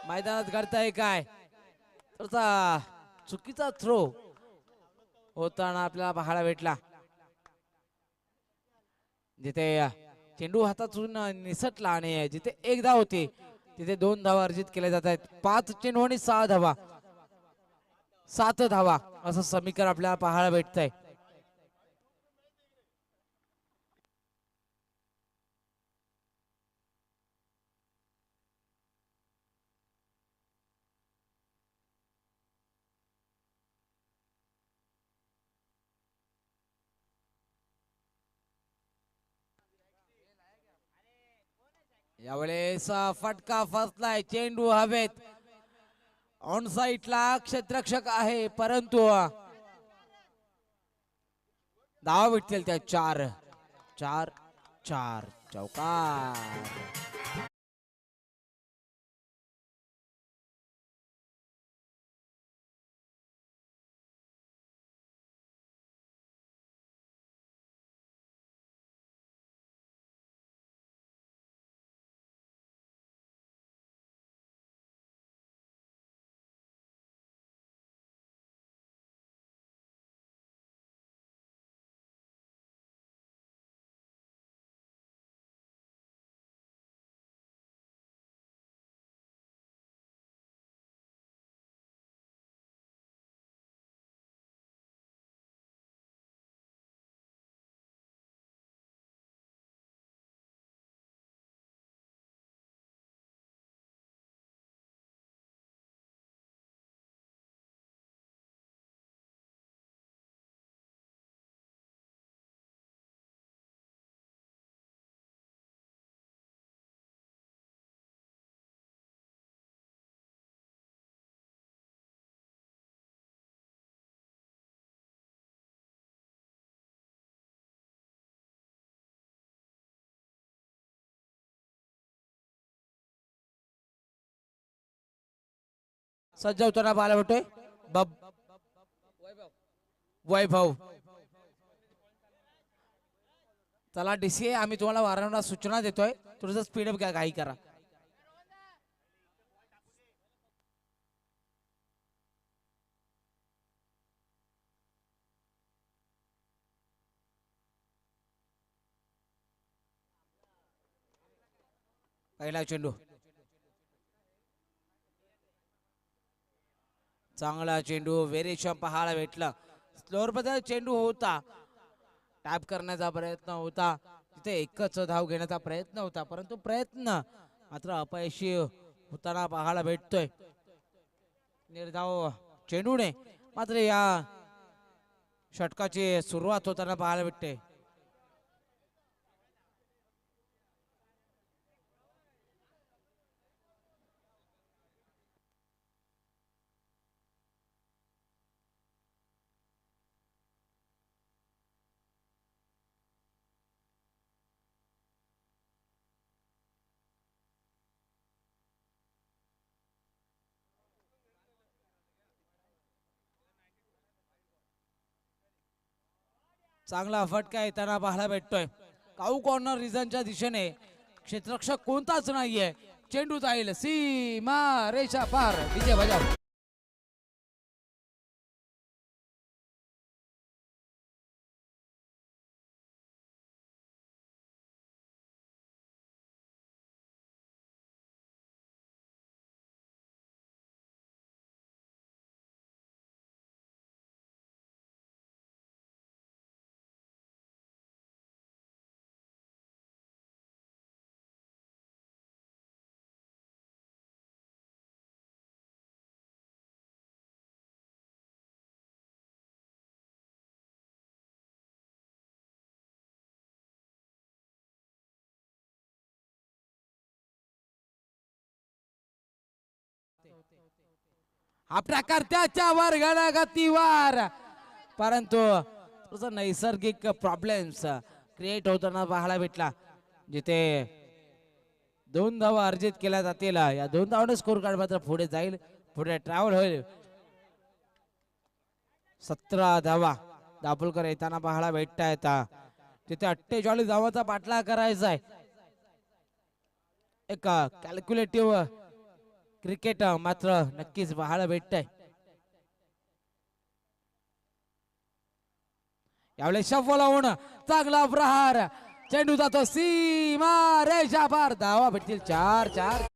मैदानात घडताय काय तर चुकीचा थ्रो होताना आपल्याला पाहायला भेटला. जिथे चेंडू हातातून निसटला आणि जिथे 1 धाव होती तिथे 2 धावा अर्जित केल्या जात आहेत. 5 चेंडू आणि 6 धावा, 7 धावा असं समीकरण आपल्याला पाहायला भेटतंय. यावेळेस फटका फसलाय, चेंडू हवेत. ऑन साइडला क्षेत्ररक्षक आहे परंतु धावा भेटतील त्या 4 4 4 चौकार. सज्ज होताना पाहायला भेटतोय वैभव. चला डीसीए, आम्ही तुम्हाला वारंवार सूचना देतोय, थोडस स्पीडअप घ्या, काही करा. पहिला चेंडू चांगला चेंडू व्हेरिएशन पाहायला भेटला. स्लोअर बद्दल चेंडू होता, टॅप करण्याचा प्रयत्न होता, तिथे एकच धाव घेण्याचा प्रयत्न होता, परंतु प्रयत्न मात्र अपयशी होताना पाहायला भेटतोय. निर्धाव चेंडूने मात्र या षटकाची सुरुवात होताना पाहायला भेटते. चांगला फटका येताना पाहायला भेटतोय. काऊ कॉर्नर रिझनच्या दिशेने क्षेत्ररक्षक कोणताच नाहीये. चेंडू जाईल सीमा रेषा पार. विजय बजाव. आपल्या कर्त्याच्या वर्गाला गतीवर, परंतु तुझं नैसर्गिक प्रॉब्लेम्स क्रिएट होताना पाहायला भेटला. जिथे 2 धावा अर्जित केल्या जातील, या 2 धावाने स्कोर कार्ड मात्र पुढे जाईल, पुढे ट्रॅव्हल होईल. 17 धावा दाभोलकर येताना पाहायला भेटता येतात. तिथे 48 धावाचा पाठलाग करायचा आहे. एक कॅल्क्युलेटिव्ह क्रिकेट मात्र नक्कीच पाहायला भेटतंय. यावेळेस शफल होऊन चांगला प्रहार, चेंडू जातो सीमा रेषा पार, धावा भेटतील 4-4.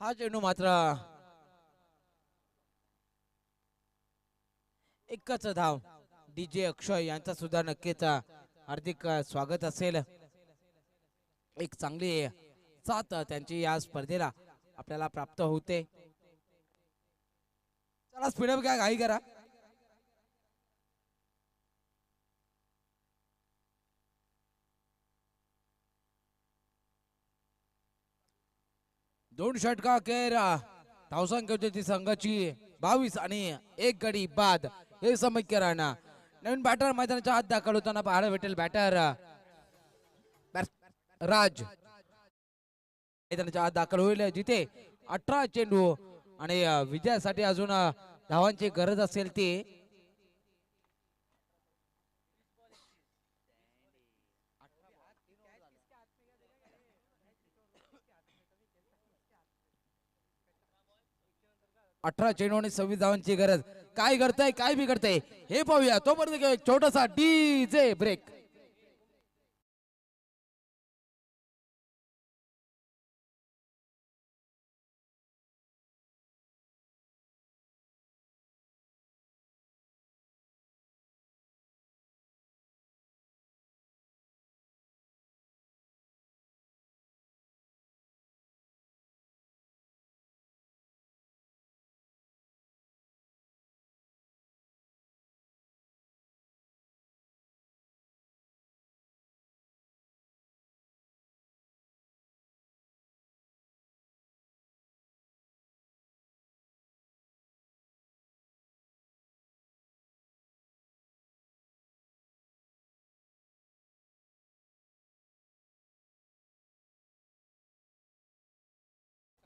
हा चेंडू मात्र एकच धाव. डीजे अक्षय यांचा सुद्धा नक्कीच हार्दिक स्वागत असेल. एक चांगली साथ त्यांची या स्पर्धेला आपल्याला प्राप्त होते. चला स्पीडअप घ्या, घाई करा. दोन षटका अखेर धावसंख्या होती ती संघाची 22 आणि एक गडी बाद हे समीकरण. नवीन बॅटर मैदानाच्या आत दाखल होताना पाहायला भेटेल. बॅटर राज मैदानाच्या आत दाखल होईल, जिथे 18 चेंडू आणि विजयासाठी अजून धावांची गरज असेल ती. अठरा चेंडू आणि 26 धावांची गरज. काय करताय, काय बिघडतंय हे पाहूया. तोपर्यंत एक छोटासा डीजे ब्रेक.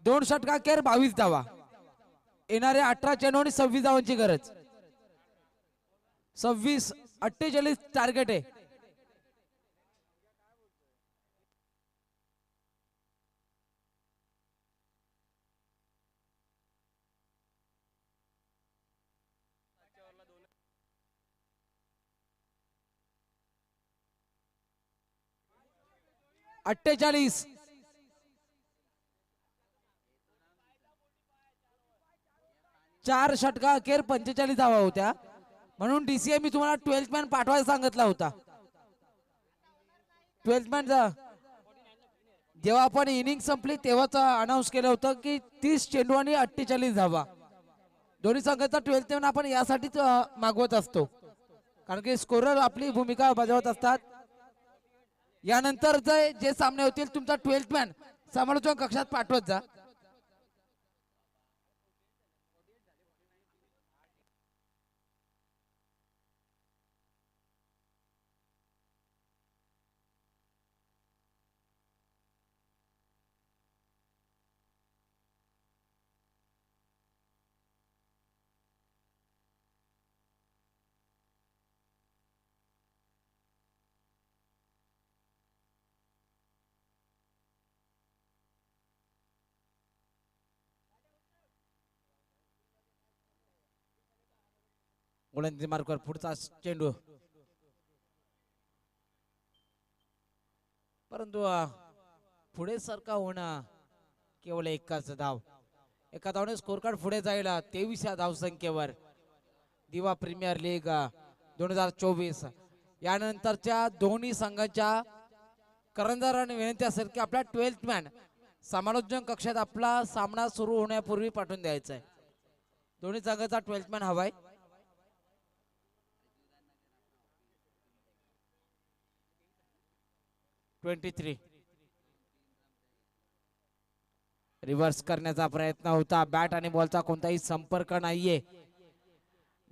दोन षटका अखेर 22 धावा. येणारे 18 चेंडू आणि 26 धावांची गरज. 26-48 टार्गेट आहे. अठ्ठेचाळीस. चार षटका अखेर 45 धावा होत्या, म्हणून डीसीए मी तुम्हाला 12th मॅन पाठवायला सांगितला होता. 12th मॅन जेव्हा आपण इनिंग संपली तेव्हाच अनाऊन्स केलं होतं की 30 चेंडू आणि 48 धावा. दोन्ही संघाचा 12th मॅन आपण यासाठीच मागवत असतो, कारण की स्कोरर आपली भूमिका बजावत असतात. यानंतर जे सामने होतील तुमचा 12th मॅन समालोचन कक्षात पाठवत जा. गोलंदाजी मार्कवर पुढचा चेंडू, परंतु पुढे सरका होणं केवळ एकच धाव. एका धावने स्कोर कार्ड पुढे जाईल 23 या धावसंख्येवर. दिवा प्रीमियर लीग 2024 यानंतरच्या दोन्ही संघांच्या करंदारांनी विनंती असेल की आपला 12th मॅन समालोचन कक्षात आपला सामना सुरू होण्यापूर्वी पाठवून द्यायचा आहे. दोन्ही संघाचा 12th मॅन हवाय. रिव्हर्स करण्याचा प्रयत्न होता. बॅट आणि बॉलचा कोणताही संपर्क नाहीये.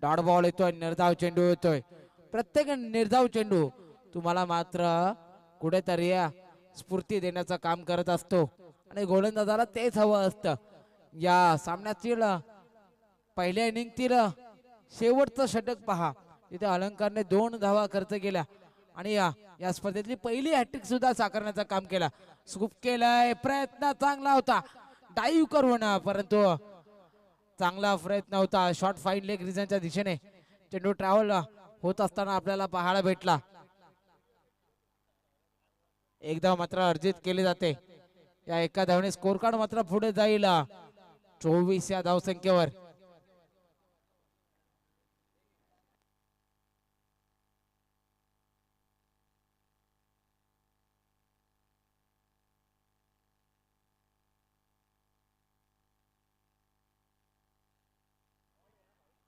डॉट बॉल येतोय, निर्धाव चेंडू येतोय. प्रत्येक निर्धाव चेंडू तुम्हाला मात्र कुठेतरी स्फूर्ती देण्याचं काम करत असतो आणि गोलंदाजाला तेच हवं असतं. या सामन्यातील पहिल्या इनिंगतील शेवटचं षटक पहा, तिथे अलंकारने 2 धावा खर्च केल्या आणि या स्पर्धेतली पहिली हॅट्रिक सुद्धा साकारण्याचं काम केलं. स्कूप केलाय, प्रयत्न चांगला होता डाईव्ह करून, परंतु चांगला प्रयत्न होता. शॉर्ट फाईन लेग रिजनच्या दिशेने चेंडू ट्रॅव्हल होत असताना आपल्याला पाहायला भेटला. एकदा मात्र अर्जित केले जाते. या एका धावने स्कोर कार्ड मात्र पुढे जाईल 24 या धावसंख्येवर.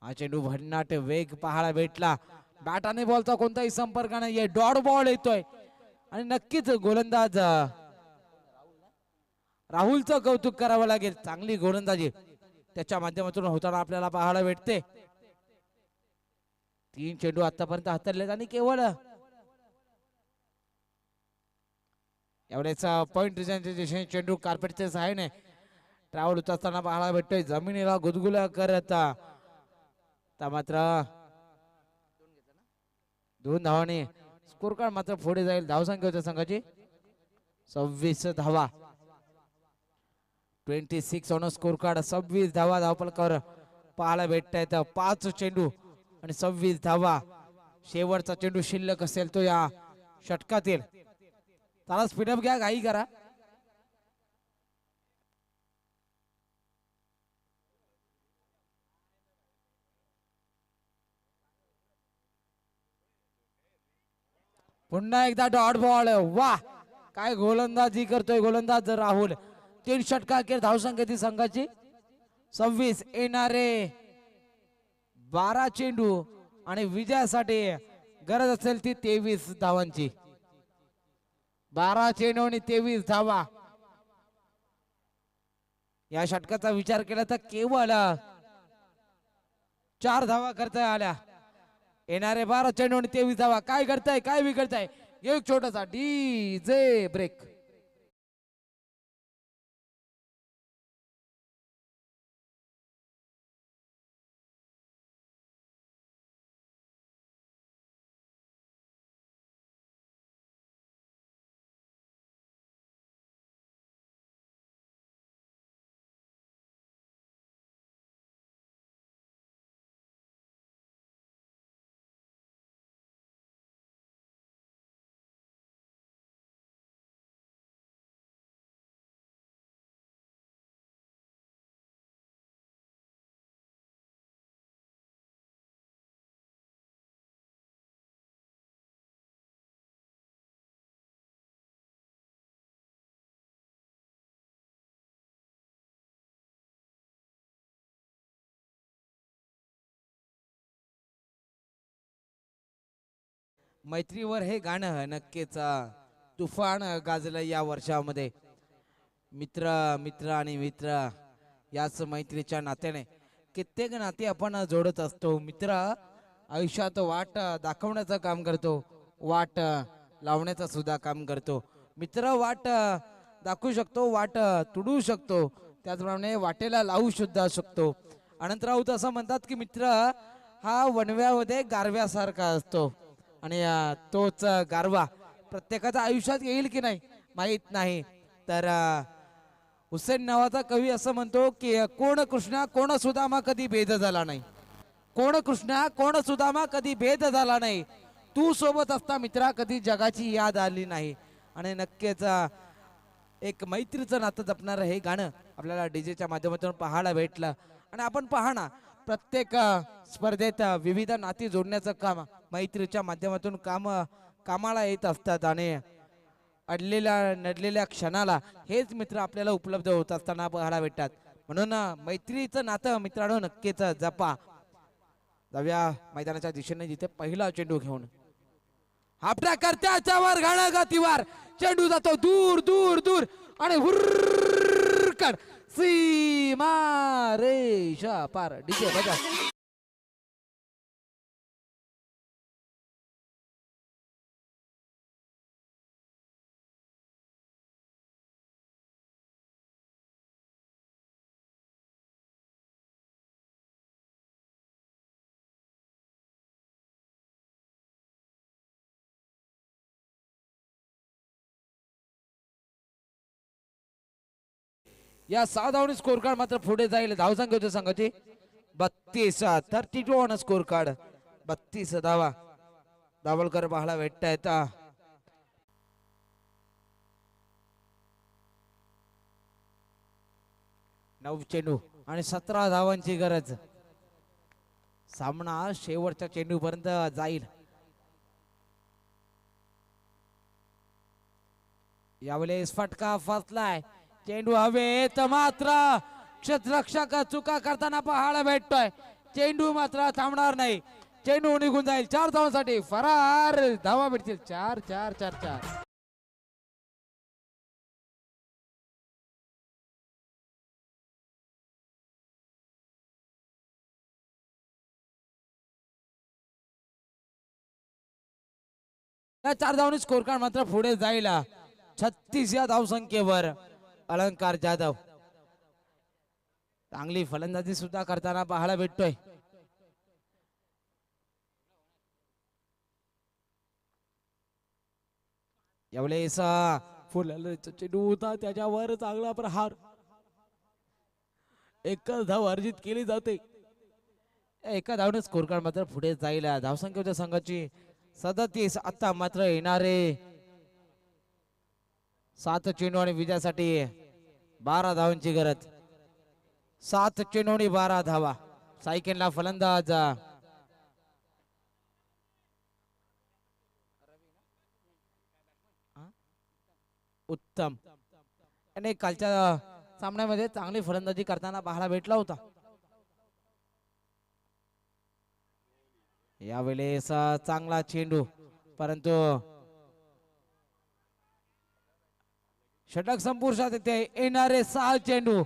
हा चेंडू भन्नाट वेग पाहायला भेटला. बॅट आणि बॉलचा कोणताही संपर्क नाहीये. डॉट बॉल येतोय आणि नक्कीच गोलंदाज राहुलचं कौतुक करावं लागेल. चांगली गोलंदाजी त्याच्या माध्यमातून होताना आपल्याला पाहायला भेटते. 3 चेंडू आतापर्यंत हाताळलेत आणि केवळ एवढेच पॉइंट रिजनच्या दिशेने चेंडू कार्पेटच्या सहाय्याने ट्रॅव्हल होत असताना पाहायला भेटतोय. जमिनीला गुदगुल्या करत मात्र 2 धावांनी स्कोर कार्ड मात्र पुढे जाईल. धावसंख्या होत्या संघाची 26 धावा. 26 ऑन स्कोर कार्ड. 26 धावा धावफलकावर पाहायला भेटत आहेत. 5 चेंडू आणि 26 धावा. शेवटचा चेंडू शिल्लक असेल तो या षटकातील. त्याला स्पीडअप घ्या, घाई करा. पुन्हा एकदा डॉट बॉल. वाह, काय गोलंदाजी करतोय गोलंदाज राहुल. 3 षटका अखेर धावसंख्येतील संघाची 26. येणारे 12 चेंडू आणि विजयासाठी गरज असेल ती 23 धावांची. 12 चेंडू आणि 23 धावा. या षटकाचा विचार केला तर केवळ 4 धावा करता आल्या. येणारे 12 चेंडू आणि 23 धावा. काय करताय, काय बिघडताय. एक छोटासा डीजे ब्रेक. मैत्रीवर हे गाणं नक्कीच तुफान गाजलं या वर्षामध्ये. मित्र मित्र आणि मित्र याच मैत्रीच्या नात्याने कित्येक नाते आपण जोडत असतो. मित्र आयुष्यात वाट दाखवण्याचं काम करतो, वाट लावण्याचं सुद्धा काम करतो. मित्र वाट दाखवू शकतो, वाट तुडू शकतो, त्याचप्रमाणे वाटेला लावू सुद्धा शकतो. अनंत राऊत असं म्हणतात की मित्र हा वणव्यामध्ये गारव्यासारखा असतो आणि तोच गारवा प्रत्येकाच्या आयुष्यात येईल की नाही माहित नाही. तर हुसेन नावाचा कवी असं म्हणतो की कोण कृष्णा कोण सुदामा कधी भेद झाला नाही. कोण कृष्णा कोण सुदामा कधी भेद झाला नाही, तू सोबत असता मित्रा कधी जगाची याद आली नाही. आणि नक्कीच एक मैत्रीचं नातं जपणारं हे गाणं आपल्याला डीजेच्या माध्यमातून पाहायला भेटलं. आणि आपण पहा ना, प्रत्येक स्पर्धेत विविध नाती जोडण्याचं काम मैत्रीच्या माध्यमातून कामाला येत असतात. आणि अडलेल्या नडलेल्या क्षणाला हेच मित्र आपल्याला उपलब्ध होत असताना पाहायला भेटतात. म्हणून मैत्रीचं नातं मित्रांनो नक्कीच जपा. जाऊया मैदानाच्या दिशेने, जिथे पहिला चेंडू घेऊन आपल्या कर्त्याच्या वर घाणा गतीवर चेंडू जातो दूर दूर दूर आणि हुर्रकन सीमा रेषा पार. डीजे बजा. या 6 धावांनी स्कोर कार्ड मात्र पुढे जाईल. धावसंख्या होते संघाची 32. 32 ऑन स्कोर कार्ड. 32 धावा दाभोलकर पाहायला भेटतायत. 9 चेंडू आणि 17 धावांची गरज. सामना शेवटच्या चेंडू पर्यंत जाईल. यावेळेस फटका फसलाय. चेंडू हवेत मात्र क्षेत्ररक्षक चुका करताना पाहायला भेटतोय. चेंडू मात्र थांबणार नाही. चेंडू निघून जाईल. 4 धावांसाठी फरार. धावा भेटतील 4 4 4 4. या 4 धावांनी स्कोर कार्ड मात्र पुढे जाईल. 36 या धावसंख्येवर अलंकार जाधव चांगली फलंदाजी सुद्धा करताना पाहायला भेटतोय. यावेळेस फुलचा चेंडू होता, त्याच्यावर चांगला प्रहार. एकच धाव अर्जित केली जाते. एका धावने स्कोर कार्ड मात्र पुढे जाईल. धावसंख्येच्या संघाची 37. आता मात्र येणारे 7 चेंडू आणि विजयासाठी 12 धावांची गरज. 7 चेंडू आणि 12 धावा. सायकेलला फलंदाज उत्तम आणि कालच्या सामन्यामध्ये चांगली फलंदाजी करताना पाहायला भेटला होता. यावेळेस चांगला चेंडू, परंतु षटक संपुष्टात येते. येणारे 6 चेंडू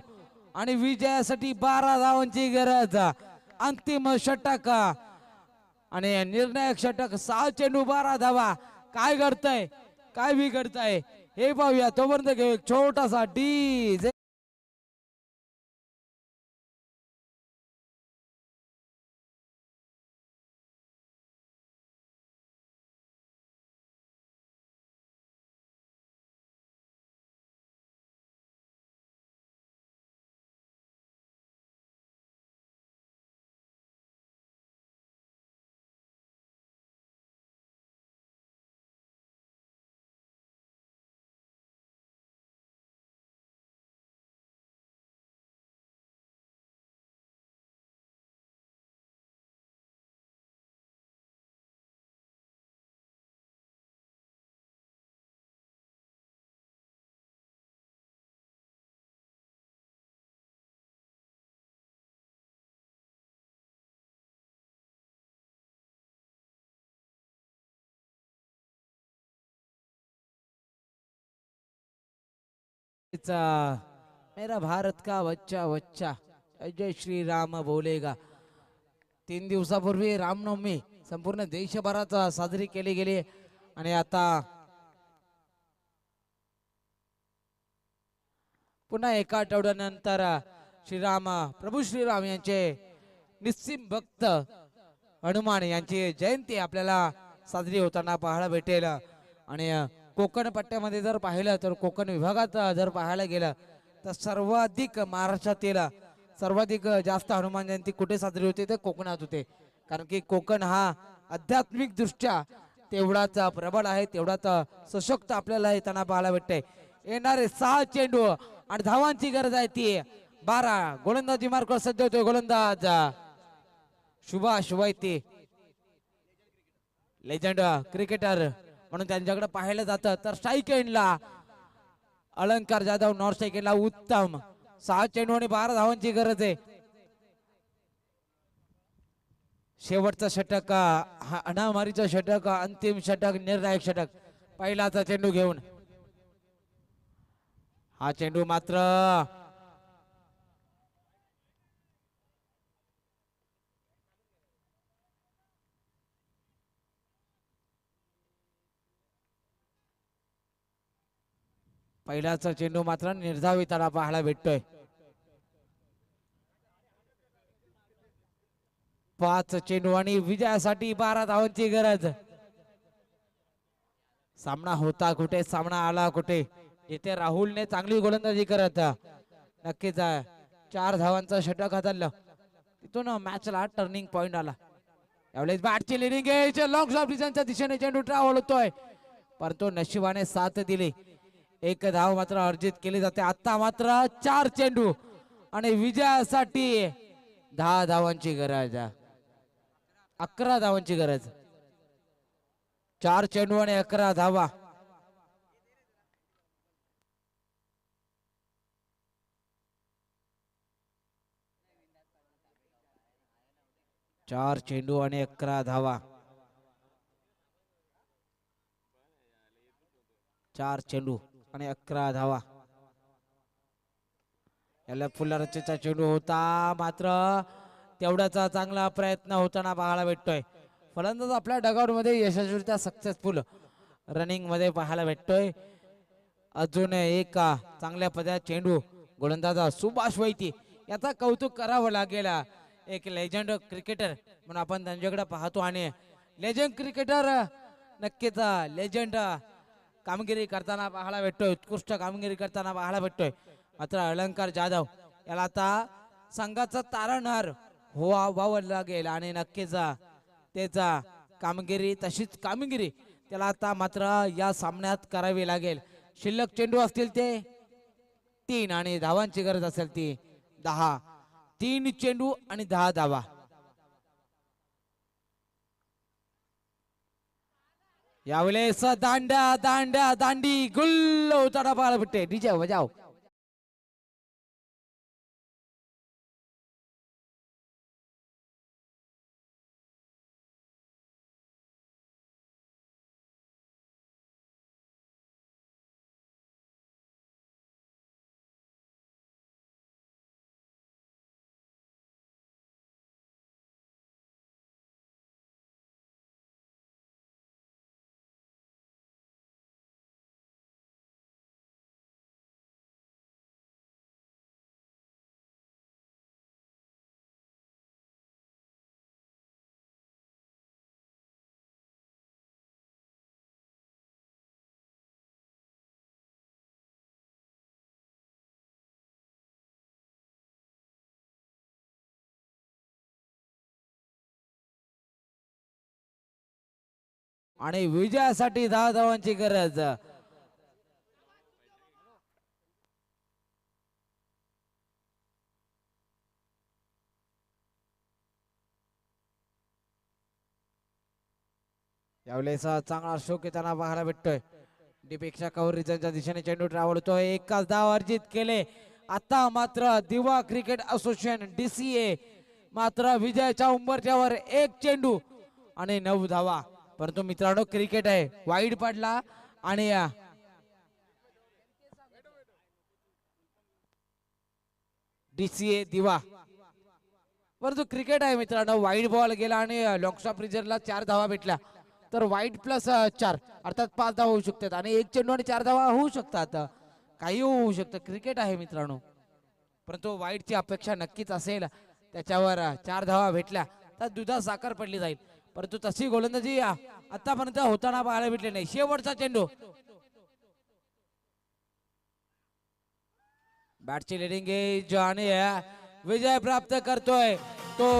आणि विजयासाठी 12 धावांची गरज. अंतिम षटक आणि निर्णायक षटक. 6 चेंडू 12 धावा. काय घडतंय काय बिघडतंय हे पाहूया. तोपर्यंत घेऊ एक छोटासा डीजे. मेरा भारत का बच्चा बच्चा जय श्री राम बोलेगा. 3 दिवसापूर्वी रामनवमी संपूर्ण देशभरात साजरी केली गेली आणि आता पुन्हा एका आठवड्यानंतर प्रभू श्रीराम यांचे निस्सिम भक्त हनुमान यांची जयंती आपल्याला साजरी होताना पाहायला भेटेल. आणि कोकण पट्ट्यामध्ये जर पाहिलं तर कोकण विभागात जर पाहायला गेलं तर सर्वाधिक महाराष्ट्रातील सर्वाधिक जास्त हनुमान जयंती कुठे साजरी होते ते कोकणात होते, कारण की कोकण हा आध्यात्मिक दृष्ट्या तेवढाच प्रबळ आहे, तेवढाच सशक्त आपल्याला येताना पाहायला भेटते. येणारे 6 चेंडू आणि धावांची गरज आहे ती 12. गोलंदाजी मार्ग सज्ज होतोय गोलंदाज सुभाष वैते, लेजंड क्रिकेटर म्हणून त्यांच्याकडे पाहिलं जातं. तर स्ट्राईक एंडला अलंकार जाधव, नॉर्थ स्ट्राईक एंडला उत्तम. 6 चेंडू आणि 12 धावांची गरज आहे. शेवटचं षटक, अनामारीचं षटक, अंतिम षटक, निर्णायक षटक. पहिलाचा चेंडू घेऊन हा चेंडू मात्र निर्धावित पाहायला भेटतोय. 5 चेंडू आणि विजयासाठी 12 धावांची गरज. सामना होता कुठे, सामना आला कुठे. इथे राहुलने चांगली गोलंदाजी करत नक्कीच 4 धावांचा षटक हाताळलं, तिथून मॅचला टर्निंग पॉइंट आला. यावेळेस बॅटची लिडिंग आहे, लॉंग शॉट डिझाईनच्या दिशेने चेंडू ट्रॅव्हल होतोय, परंतु नशिबाने साथ दिली. 1 धाव मात्र अर्जित केली जाते. आता मात्र 4 चेंडू आणि विजयासाठी 10 धावांची गरज, 11 धावांची गरज. 4 चेंडू आणि 11 धावा. चार चेंडू आणि 11 धावा. 4 चेंडू आणि 11 धावा. याला फुलरचेचा चेंडू होता, मात्र तेवढाचा चांगला प्रयत्न होताना पाहायला भेटतोय. फलंदाज आपल्या डगआउट मध्ये यशस्वीरित्या सक्सेसफुल रनिंग मध्ये पाहायला भेटतोय. अजून एक चांगल्या पद्धतीचा चेंडू गोलंदाज सुभाष वैती, याचा कौतुक करावं लागेल. एक लेजंड क्रिकेटर म्हणून आपण त्यांच्याकडे पाहतो आणि लेजंड क्रिकेटर नक्कीच लेजंड कामगिरी करताना पाहायला भेटतोय, उत्कृष्ट कामगिरी करताना पाहायला भेटतोय. मात्र अलंकार जाधव याला आता संघाचा तारणहार व्हावं लागेल आणि नक्कीच त्याचा कामगिरी, तशीच कामगिरी त्याला आता मात्र या सामन्यात करावी लागेल. शिल्लक चेंडू असतील ते 3 आणि धावांची गरज असेल ती 10. 3 चेंडू आणि 10 धावा. यावेळेस दांड्या दांड्या दांडी गुल्ल होताना पाहायला भेटते. डीजे बजाव. आणि विजयासाठी 10 धावांची गरज. यावेळेस चांगला शोक येताना पाहायला भेटतोय. दीपेक्षा कौर रिजनच्या दिशेने चेंडू ट्रॅव्हल होतोय. एकाच धाव अर्जित केले. आता मात्र दिवा क्रिकेट असोसिएशन DCA मात्र विजयाच्या उंबरठ्यावर 1 चेंडू आणि 9 धावा. परंतु मित्रांनो क्रिकेट आहे, वाईड पडला आणि DCA दिवा, परंतु क्रिकेट आहे मित्रांनो. वाईड बॉल गेला आणि लॉंग स्टॉप रिजनला 4 धावा भेटल्या, तर वाईड प्लस 4 अर्थात 5 धावा होऊ शकतात आणि 1 चेंडू आणि 4 धावा होऊ शकतात. काही होऊ शकतं, क्रिकेट आहे मित्रांनो. परंतु वाईडची अपेक्षा नक्कीच असेल, त्याच्यावर 4 धावा भेटल्या तर दुधा साखर पडली जाईल. परंतु तशी गोलंदाजी आतापर्यंत होताना पाहायला भेटले नाही. शेवटचा चेंडू, बॅटची लिडिंग एज आणि विजय प्राप्त करतोय तो